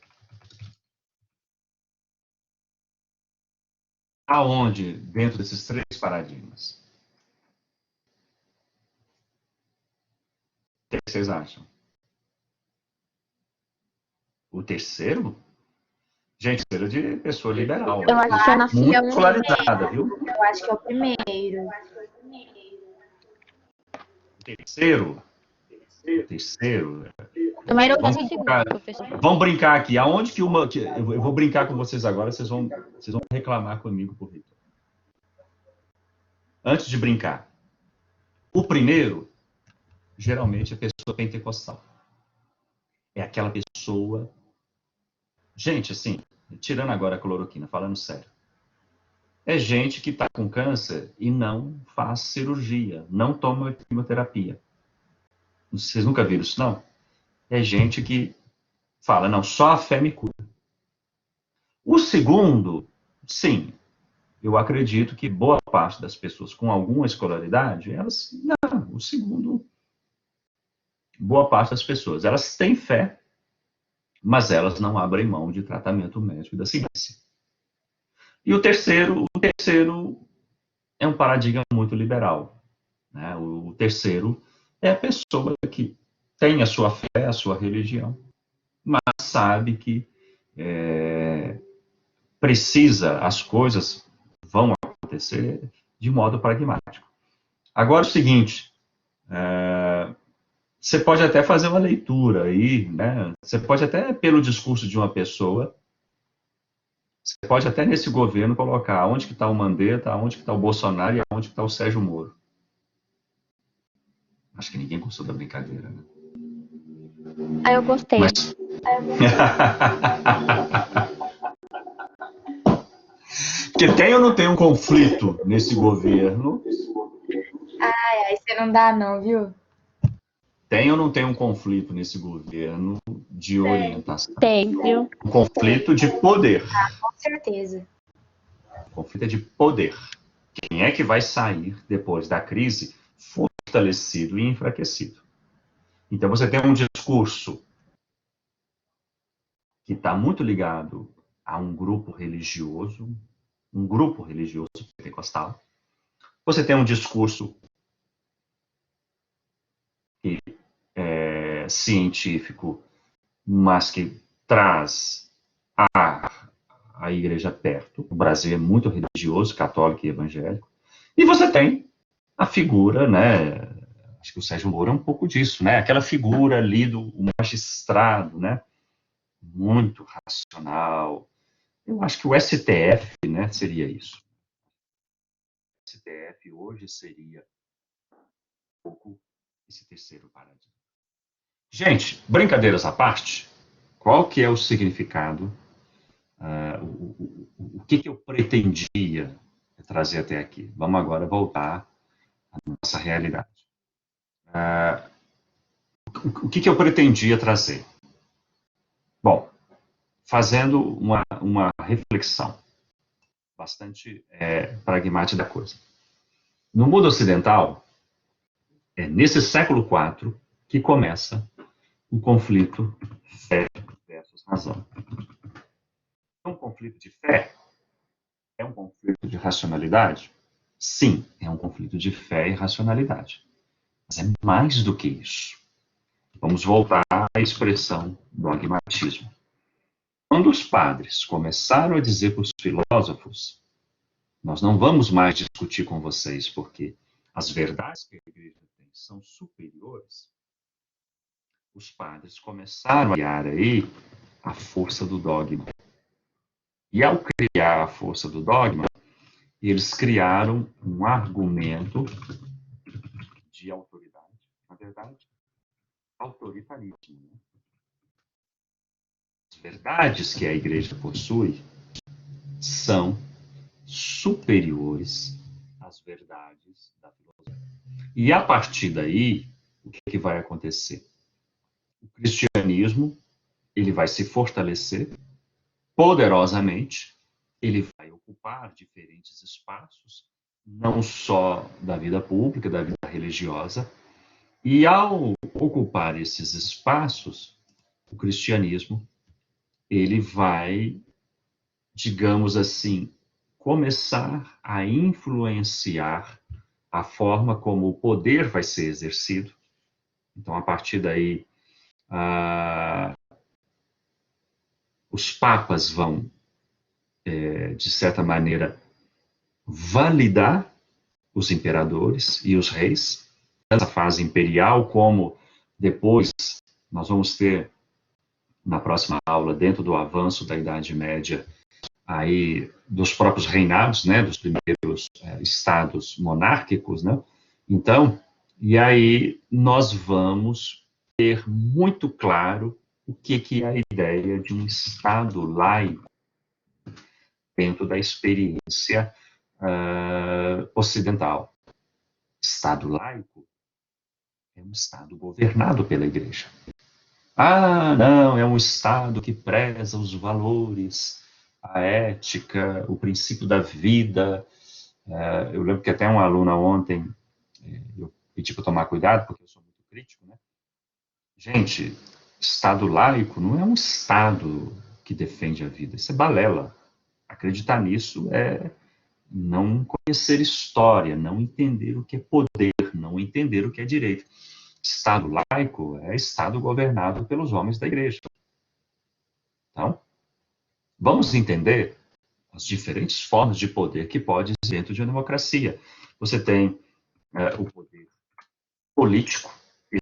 Aonde, dentro desses três paradigmas? O que vocês acham? O terceiro? Gente, terceiro de pessoa liberal. eu acho que eu nasci Muito a um. escolarizada, viu? Eu acho que é o primeiro. Terceiro. Terceiro. Primeiro ou Vamos segundo, brincar. professor? Vamos brincar aqui. Aonde que uma. Eu vou brincar com vocês agora, vocês vão reclamar comigo por Vitor. Antes de brincar. O primeiro, geralmente, é a pessoa pentecostal. É aquela pessoa. Gente, assim, tirando agora a cloroquina, falando sério. É gente que está com câncer e não faz cirurgia, não toma quimioterapia. Vocês nunca viram isso, não? É gente que fala, não, só a fé me cura. O segundo, sim, eu acredito que boa parte das pessoas com alguma escolaridade, elas, não, o segundo, boa parte das pessoas, elas têm fé, mas elas não abrem mão de tratamento médico e da ciência. E o terceiro é um paradigma muito liberal, né? O terceiro é a pessoa que tem a sua fé, a sua religião, mas sabe que precisa, as coisas vão acontecer de modo pragmático. Agora, o seguinte, você pode até fazer uma leitura aí, né? Você pode até, pelo discurso de uma pessoa, você pode até nesse governo colocar onde que está o Mandetta, onde que está o Bolsonaro e onde que está o Sérgio Moro. Acho que ninguém gostou da brincadeira, né? Ah, eu gostei. Mas... Porque tem ou não tem um conflito nesse governo? Aí você não dá, não, viu? Tem ou não tem um conflito nesse governo de orientação? Tem, viu? Um conflito de poder. Com certeza. O conflito é de poder. Quem é que vai sair depois da crise fortalecido e enfraquecido? Então você tem um discurso que está muito ligado a um grupo religioso pentecostal. Você tem um discurso que é científico, mas que traz a igreja perto. O Brasil é muito religioso, católico e evangélico. E você tem a figura, né? Acho que o Sérgio Moro é um pouco disso, né? Aquela figura ali do magistrado, né? Muito racional. Eu acho que o STF, né, seria isso. O STF hoje seria um pouco esse terceiro paradigma. Gente, brincadeiras à parte, qual que é o significado, o que eu pretendia trazer até aqui. Vamos agora voltar à nossa realidade. O que eu pretendia trazer? Bom, fazendo uma reflexão bastante pragmática da coisa. No mundo ocidental, é nesse século IV que começa o conflito fé versus razão. É um conflito de fé? É um conflito de racionalidade? Sim, é um conflito de fé e racionalidade. Mas é mais do que isso. Vamos voltar à expressão dogmatismo. Quando os padres começaram a dizer para os filósofos, nós não vamos mais discutir com vocês, porque as verdades que a igreja tem são superiores, os padres começaram a criar aí a força do dogma. E ao criar a força do dogma, eles criaram um argumento de autoridade. Na verdade, autoritarismo. Né? As verdades que a igreja possui são superiores às verdades da filosofia. E a partir daí, o que vai acontecer? O cristianismo ele vai se fortalecer poderosamente, ele vai ocupar diferentes espaços, não só da vida pública, da vida religiosa, e ao ocupar esses espaços, o cristianismo ele vai, digamos assim, começar a influenciar a forma como o poder vai ser exercido. Então, a partir daí, os papas vão, de certa maneira, validar os imperadores e os reis, tanto a fase imperial como depois nós vamos ter, na próxima aula, dentro do avanço da Idade Média, aí dos próprios reinados, né, dos primeiros estados monárquicos, né? Então, e aí nós vamos ter muito claro o que é a ideia de um Estado laico dentro da experiência ocidental. Estado laico é um Estado governado pela Igreja. Ah, não, é um Estado que preza os valores, a ética, o princípio da vida. Eu lembro que até uma aluna ontem, eu pedi para tomar cuidado, porque eu sou muito crítico, né? Gente, Estado laico não é um Estado que defende a vida, isso é balela. Acreditar nisso é não conhecer história, não entender o que é poder, não entender o que é direito. Estado laico é Estado governado pelos homens da igreja. Então, vamos entender as diferentes formas de poder que pode existir dentro de uma democracia. Você tem o poder político,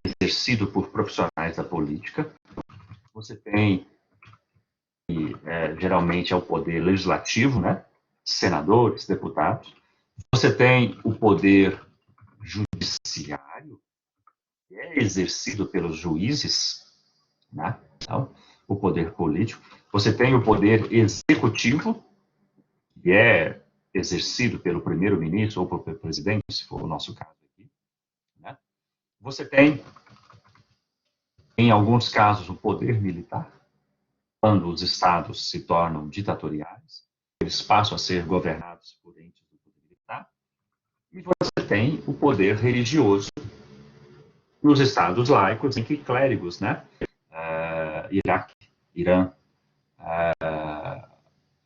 exercido por profissionais da política. Você tem, geralmente, é o poder legislativo, né? Senadores, deputados. Você tem o poder judiciário, que é exercido pelos juízes, né? Então, o poder político. Você tem o poder executivo, que é exercido pelo primeiro-ministro ou pelo presidente, se for o nosso caso aqui. Né? Você tem, em alguns casos, o poder militar, quando os estados se tornam ditatoriais, eles passam a ser governados por entes do poder militar. E você tem o poder religioso, nos estados laicos, em que clérigos, né? Iraque, Irã,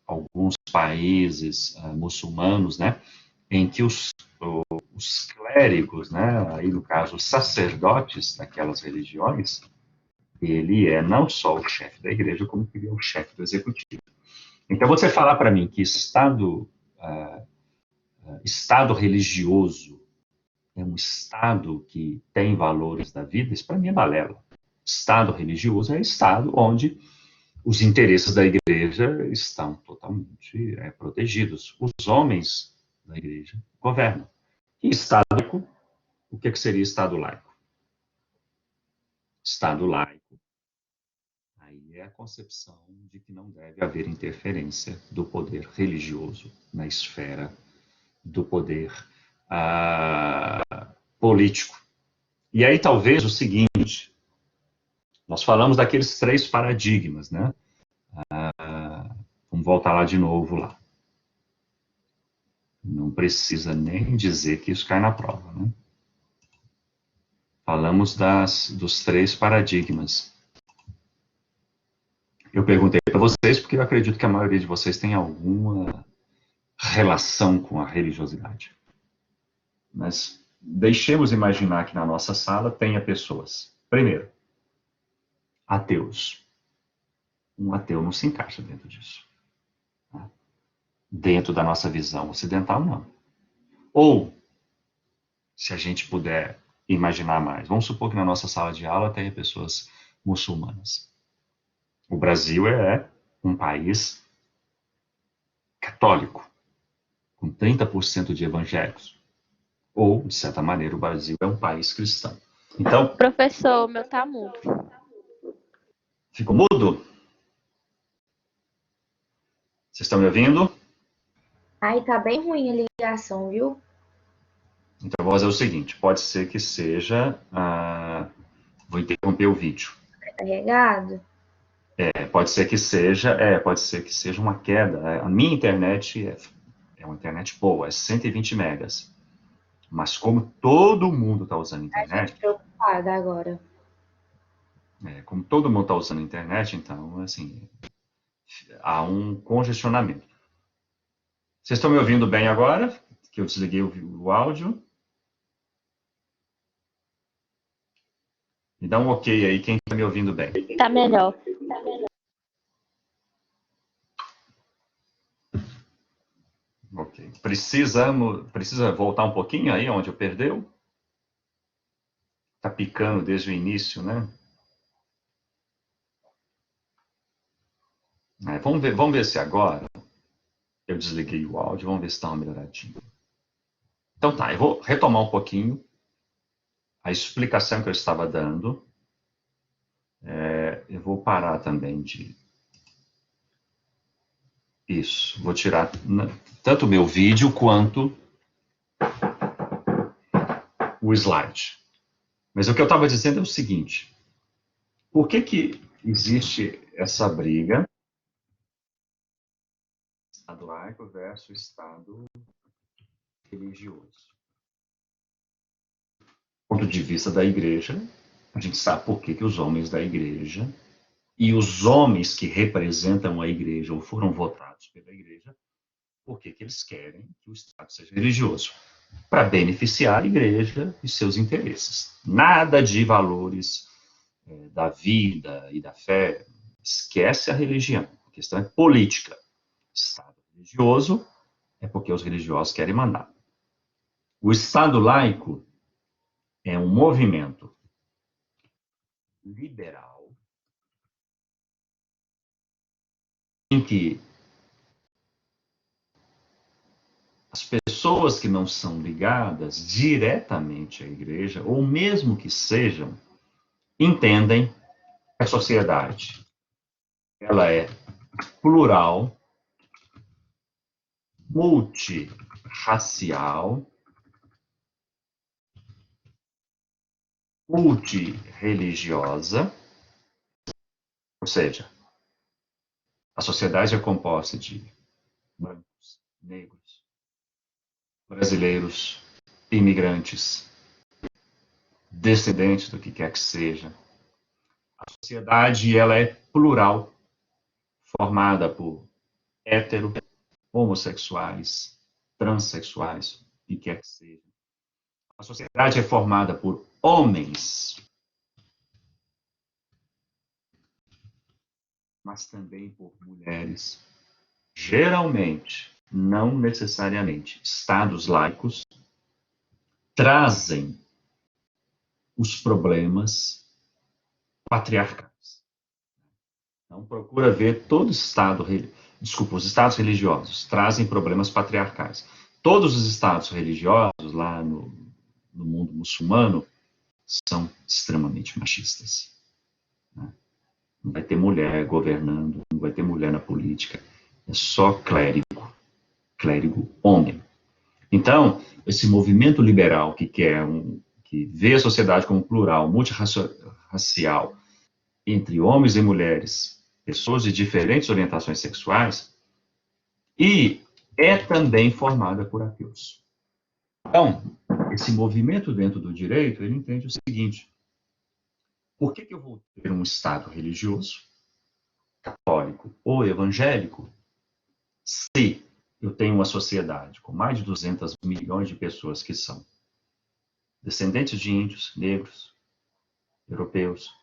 alguns países muçulmanos, né? Em que os clérigos, né? Aí no caso os sacerdotes daquelas religiões, ele é não só o chefe da igreja, como ele é o chefe do executivo. Então você falar para mim que estado religioso é um Estado que tem valores da vida, isso para mim é balela. Estado religioso é Estado onde os interesses da igreja estão totalmente protegidos. Os homens da igreja governam. E Estado laico, o que seria Estado laico? Estado laico, aí é a concepção de que não deve haver interferência do poder religioso na esfera do poder político. E aí talvez o seguinte, nós falamos daqueles 3 paradigmas, né? Vamos voltar lá de novo lá. Não precisa nem dizer que isso cai na prova, né? Falamos dos 3 paradigmas. Eu perguntei para vocês porque eu acredito que a maioria de vocês tem alguma relação com a religiosidade. Mas deixemos imaginar que na nossa sala tenha pessoas. Primeiro, ateus. Um ateu não se encaixa dentro disso. Dentro da nossa visão ocidental, não. Ou, se a gente puder imaginar mais, vamos supor que na nossa sala de aula tenha pessoas muçulmanas. O Brasil é um país católico, com 30% de evangélicos. Ou, de certa maneira, o Brasil é um país cristão. Então, Professor, meu tá mudo. ficou mudo? Vocês estão me ouvindo? Ai, tá bem ruim a ligação, viu? Então, eu vou fazer o seguinte, pode ser que seja... vou interromper o vídeo. Carregado? Pode ser que seja uma queda. A minha internet é uma internet boa, é 120 megas. Mas como todo mundo está usando a A internet, gente preocupada agora. como todo mundo está usando a internet, então, assim, há um congestionamento. Vocês estão me ouvindo bem agora? Que eu desliguei o áudio. Me dá um ok aí, quem está me ouvindo bem. Tá melhor. Ok. Precisa voltar um pouquinho aí, onde eu perdeu? Está picando desde o início, né? Vamos ver se agora eu desliguei o áudio, vamos ver se está uma melhoradinha. Então tá, eu vou retomar um pouquinho a explicação que eu estava dando. Eu vou parar também de... Isso, vou tirar tanto o meu vídeo quanto o slide. Mas o que eu estava dizendo é o seguinte, por que existe essa briga Estado laico versus Estado religioso? Do ponto de vista da igreja, a gente sabe por que os homens da igreja e os homens que representam a igreja ou foram votados pela igreja, por que eles querem que o Estado seja religioso? Para beneficiar a igreja e seus interesses. Nada de valores da vida e da fé. Esquece a religião. A questão é política. Estado religioso é porque os religiosos querem mandar. O Estado laico é um movimento liberal em que as pessoas que não são ligadas diretamente à igreja, ou mesmo que sejam, entendem que a sociedade ela é plural, multirracial, multirreligiosa, ou seja, a sociedade é composta de brancos, negros, brasileiros, imigrantes, descendentes do que quer que seja. A sociedade ela é plural, formada por hétero, homossexuais, transexuais, o que quer que seja. A sociedade é formada por homens, mas também por mulheres. Geralmente, não necessariamente, estados laicos trazem os problemas patriarcais. Então, procura ver todo estado, os estados religiosos trazem problemas patriarcais. Todos os estados religiosos lá no mundo muçulmano são extremamente machistas. Né? Não vai ter mulher governando, não vai ter mulher na política, é só clérigo homem. Então, esse movimento liberal que vê a sociedade como plural, multirracial, entre homens e mulheres, pessoas de diferentes orientações sexuais, e é também formada por ateus. Então, esse movimento dentro do direito, ele entende o seguinte: por que eu vou ter um Estado religioso, católico ou evangélico, se eu tenho uma sociedade com mais de 200 milhões de pessoas que são descendentes de índios, negros, europeus,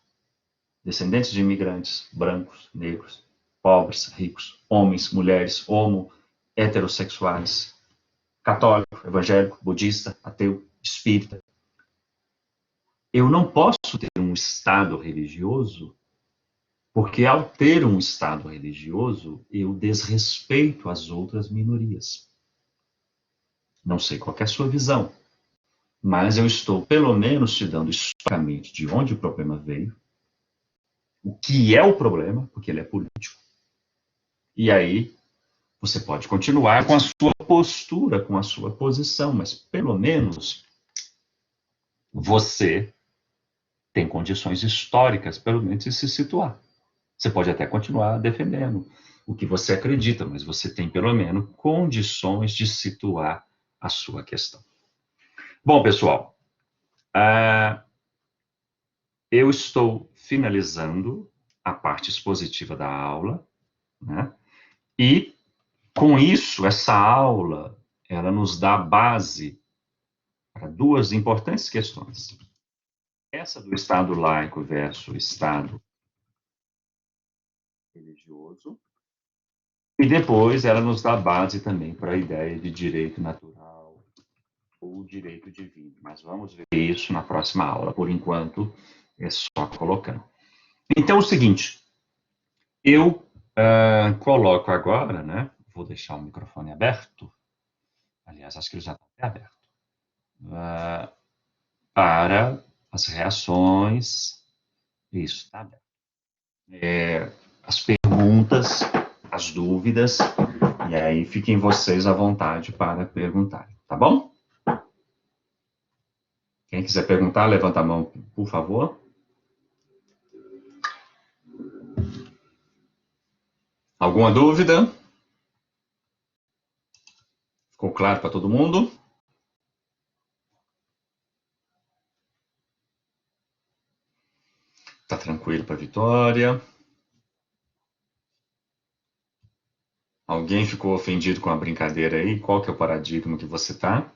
descendentes de imigrantes, brancos, negros, pobres, ricos, homens, mulheres, homo, heterossexuais, católico, evangélico, budista, ateu, espírita. Eu não posso ter um Estado religioso, porque ao ter um Estado religioso, eu desrespeito as outras minorias. Não sei qual é a sua visão, mas eu estou, pelo menos, te dando historicamente de onde o problema veio, o que é o problema, porque ele é político. E aí, você pode continuar com a sua postura, com a sua posição, mas pelo menos você tem condições históricas, pelo menos, de se situar. Você pode até continuar defendendo o que você acredita, mas você tem, pelo menos, condições de situar a sua questão. Bom, pessoal, eu estou finalizando a parte expositiva da aula, né? E, com isso, essa aula, ela nos dá base para duas importantes questões. Essa do Estado laico versus Estado religioso. E depois ela nos dá base também para a ideia de direito natural ou direito divino. Mas vamos ver isso na próxima aula. Por enquanto, é só colocando. Então, é o seguinte. Eu coloco agora, né? Vou deixar o microfone aberto. Aliás, acho que ele já está até aberto. Para as reações. Isso, está aberto. As perguntas, as dúvidas, e aí fiquem vocês à vontade para perguntar, tá bom? Quem quiser perguntar, levanta a mão, por favor. Alguma dúvida? Ficou claro para todo mundo? Tá tranquilo para a Vitória? Alguém ficou ofendido com a brincadeira aí? Qual que é o paradigma que você tá?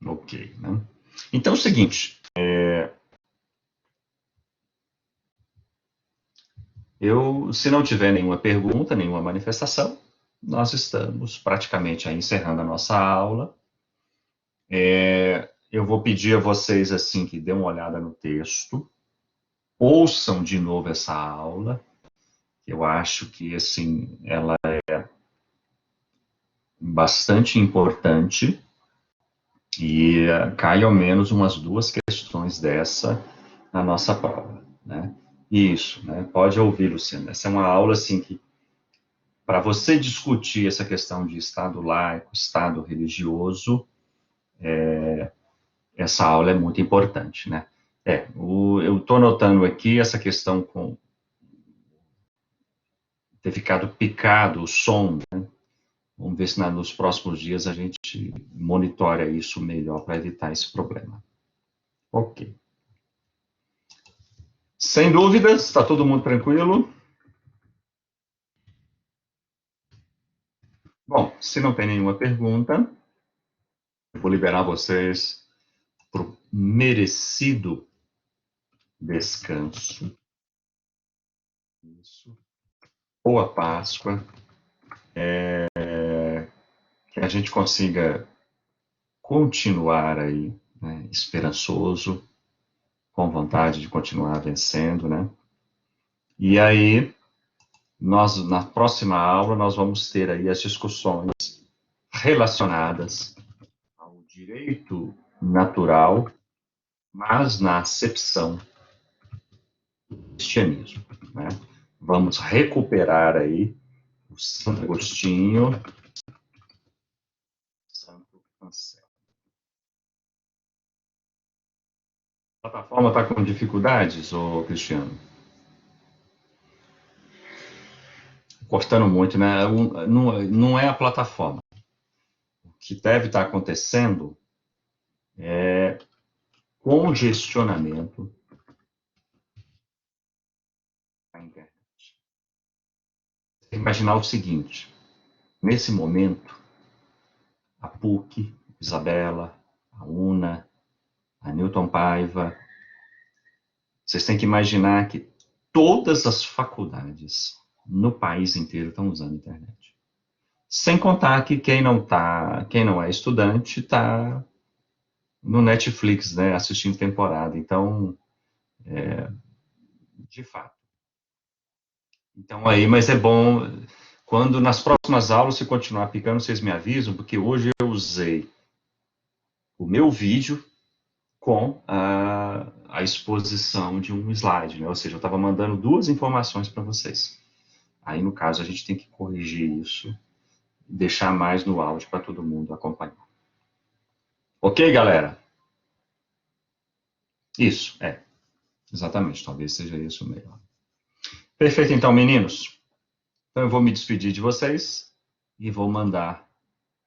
Ok, né? Então é o seguinte, se não tiver nenhuma pergunta, nenhuma manifestação, nós estamos praticamente aí encerrando a nossa aula. Eu vou pedir a vocês assim que dêem uma olhada no texto, ouçam de novo essa aula. Eu acho que assim ela é bastante importante e cai ao menos umas duas questões dessa na nossa prova, né? Isso, né? Pode ouvir, Luciana. Essa é uma aula assim que para você discutir essa questão de Estado laico, Estado religioso, essa aula é muito importante, né? Eu estou notando aqui essa questão com ter ficado picado o som, né? Vamos ver se nos próximos dias a gente monitora isso melhor para evitar esse problema. Ok. Sem dúvidas, está todo mundo tranquilo? Bom, se não tem nenhuma pergunta, eu vou liberar vocês para o merecido descanso. Isso. Boa Páscoa. Que a gente consiga continuar aí, né, esperançoso, com vontade de continuar vencendo, né? E aí, na próxima aula, nós vamos ter aí as discussões relacionadas ao direito natural, mas na acepção do cristianismo, né? Vamos recuperar aí o Santo Agostinho A plataforma está com dificuldades, ô Cristiano? Cortando muito, né? Não é a plataforma. O que deve estar acontecendo é congestionamento na internet. Você tem que imaginar o seguinte: nesse momento, a PUC, Isabela, a UNA, a Newton Paiva, vocês têm que imaginar que todas as faculdades no país inteiro estão usando a internet. Sem contar que quem não é estudante está no Netflix, né, assistindo temporada. Então, de fato. Então aí, mas é bom quando nas próximas aulas, se continuar aplicando, vocês me avisam, porque hoje eu usei o meu vídeo com a exposição de um slide, né? Ou seja, eu estava mandando duas informações para vocês. Aí, no caso, a gente tem que corrigir isso, deixar mais no áudio para todo mundo acompanhar. Ok, galera? Isso, exatamente, talvez seja isso melhor. Perfeito, então, meninos. Então, eu vou me despedir de vocês e vou mandar